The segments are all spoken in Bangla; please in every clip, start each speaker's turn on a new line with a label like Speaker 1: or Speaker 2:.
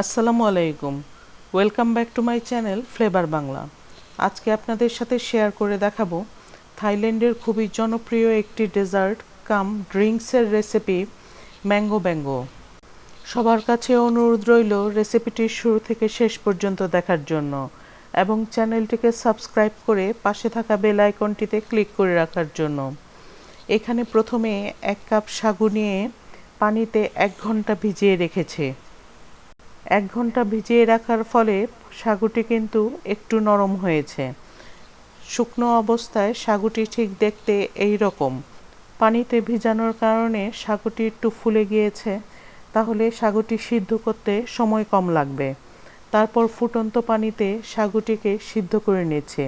Speaker 1: আসসালামু আলাইকুম। Welcome back to my channel flavour Bangla. আজকে আপনাদের সাথে শেয়ার করে দেখাবো থাইল্যান্ডের খুবই জনপ্রিয় একটি ডেজার্ট কাম ড্রিঙ্কসের রেসিপি ম্যাঙ্গো ব্যাঙ্গো। সবার কাছে অনুরোধ রইল রেসিপিটি শুরু থেকে শেষ পর্যন্ত দেখার জন্য এবং চ্যানেলটিকে সাবস্ক্রাইব করে পাশে থাকা বেল আইকনটিতে ক্লিক করে রাখার জন্য। এখানে প্রথমে 1 কাপ সাগু নিয়ে পানিতে 1 ঘন্টা ভিজিয়ে রেখেছে। 1 ঘন্টা ভিজিয়ে রাখার ফলে সাগুটি কিন্তু একটু নরম হয়েছে। শুকনো অবস্থায় সাগুটি ঠিক দেখতে এই রকম। পানিতে ভিজানোর কারণে সাগুটি একটু ফুলে গিয়েছে, তাহলে সাগুটি সিদ্ধ করতে সময় কম লাগবে। তারপর ফুটন্ত পানিতে সাগুটিকে সিদ্ধ করে নিচ্ছে।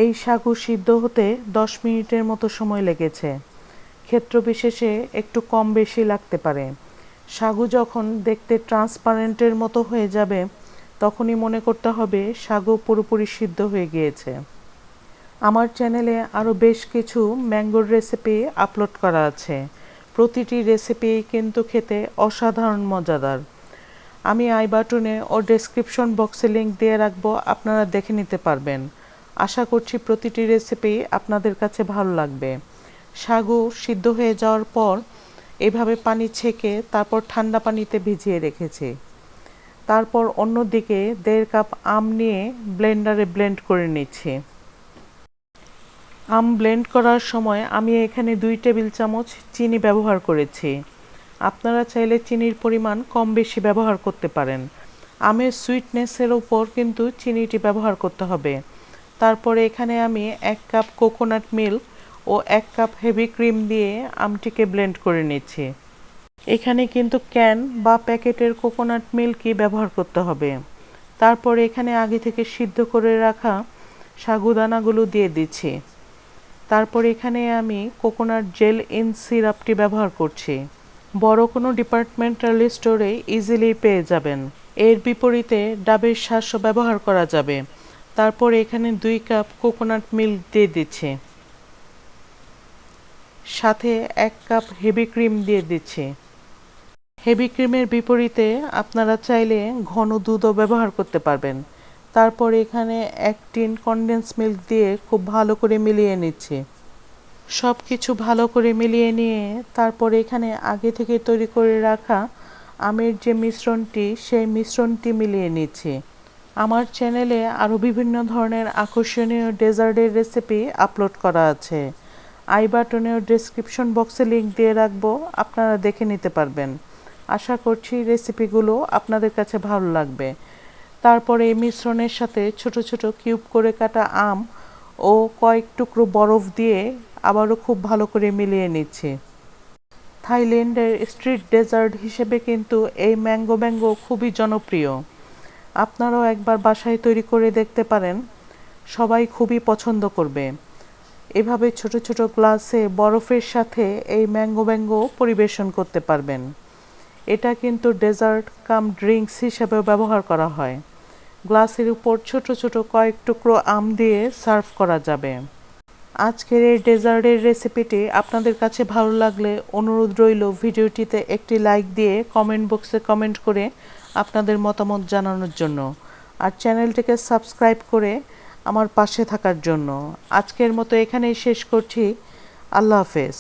Speaker 1: এই সাগু সিদ্ধ হতে 10 মিনিটের মতো সময় লেগেছে। ক্ষেত্রবিশেষে একটু কম বেশি লাগতে পারে। সাগু যখন দেখতে ট্রান্সপারেন্টের মতো হয়ে যাবে, তখনই মনে করতে হবে সাগু পুরোপুরি সিদ্ধ হয়ে গিয়েছে। আমার চ্যানেলে আরও বেশ কিছু ম্যাঙ্গোর রেসিপি আপলোড করা আছে। প্রতিটি রেসিপি কিন্তু খেতে অসাধারণ মজাদার। আমি আই বাটনে ও ডেসক্রিপশন বক্সে লিঙ্ক দিয়ে রাখবো, আপনারা দেখে নিতে পারবেন। আশা করছি প্রতিটি রেসিপি আপনাদের কাছে ভালো লাগবে। সাগু সিদ্ধ হয়ে যাওয়ার পর এভাবে পানি ছেঁকে তারপর ঠান্ডা পানিতে ভিজিয়ে রেখেছি। তারপর অন্যদিকে 1.5 কাপ আম নিয়ে ব্লেন্ডারে ব্লেন্ড করে নিচ্ছি। আম ব্লেন্ড করার সময় আমি এখানে 2 টেবিল চামচ চিনি ব্যবহার করেছি। আপনারা চাইলে চিনির পরিমাণ কম বেশি ব্যবহার করতে পারেন। আমের সুইটনেসের উপর কিন্তু চিনিটি ব্যবহার করতে হবে। তারপরে এখানে আমি 1 কাপ কোকোনাট মিল্ক ও 1 কাপ হেভি ক্রিম দিয়ে আমটিকে ব্লেন্ড করে নিচ্ছি। এখানে কিন্তু ক্যান বা প্যাকেটের কোকোনাট মিল্কই ব্যবহার করতে হবে। তারপর এখানে আগে থেকে সিদ্ধ করে রাখা সাগুদানাগুলো দিয়ে দিচ্ছি। তারপর এখানে আমি কোকোনাট জেল ইন সিরাপটি ব্যবহার করছি। বড় কোনো ডিপার্টমেন্টাল স্টোরে ইজিলি পেয়ে যাবেন। এর বিপরীতে ডাবের শাঁসও ব্যবহার করা যাবে। তারপর এখানে 2 কাপ কোকোনাট মিল্ক দিয়ে দিচ্ছি। সাথে 1 কাপ হেভি ক্রিম দিয়ে দিচ্ছি। হেভি ক্রিমের বিপরীতে আপনারা চাইলে ঘন দুধও ব্যবহার করতে পারবেন। তারপর এখানে 1 টিন কনডেন্স মিল্ক দিয়ে খুব ভালো করে মিলিয়ে নিচ্ছি। সব কিছু ভালো করে মিলিয়ে নিয়ে তারপর এখানে আগে থেকে তৈরি করে রাখা আমের যে মিশ্রণটি, সেই মিশ্রণটি মিলিয়ে নিচ্ছি। আমার চ্যানেলে আরও বিভিন্ন ধরনের আকর্ষণীয় ডেজার্টের রেসিপি আপলোড করা আছে। আই বাটনে ও ডেসক্রিপশন বক্সে লিঙ্ক দিয়ে রাখবো, আপনারা দেখে নিতে পারবেন। আশা করছি রেসিপিগুলো আপনাদের কাছে ভালো লাগবে। তারপরে এই মিশ্রণের সাথে ছোট ছোট কিউব করে কাটা আম ও কয়েক টুকরো বরফ দিয়ে আবারও খুব ভালো করে মিলিয়ে নিচ্ছি। থাইল্যান্ডের স্ট্রিট ডেজার্ট হিসেবে কিন্তু এই ম্যাঙ্গো ব্যাঙ্গো খুবই জনপ্রিয়। আপনারাও একবার বাসায় তৈরি করে দেখতে পারেন, সবাই খুবই পছন্দ করবে। এভাবে ছোট ছোট গ্লাসে বরফের সাথে এই ম্যাঙ্গো ব্যাঙ্গো পরিবেশন করতে পারবেন। এটা কিন্তু ডেজার্ট কাম ড্রিঙ্কস হিসেবেও ব্যবহার করা হয়। গ্লাসের উপর ছোট ছোট কয়েক টুকরো আম দিয়ে সার্ভ করা যাবে। আজকের এই ডেজার্টের রেসিপিটি আপনাদের কাছে ভালো লাগলে অনুরোধ রইল ভিডিওটিতে একটি লাইক দিয়ে কমেন্ট বক্সে কমেন্ট করে আপনাদের মতামত জানানোর জন্য, আর চ্যানেলটিকে সাবস্ক্রাইব করে আমার পাশে থাকার জন্য। আজকের মতো এখানেই শেষ করছি। আল্লাহ হাফেজ।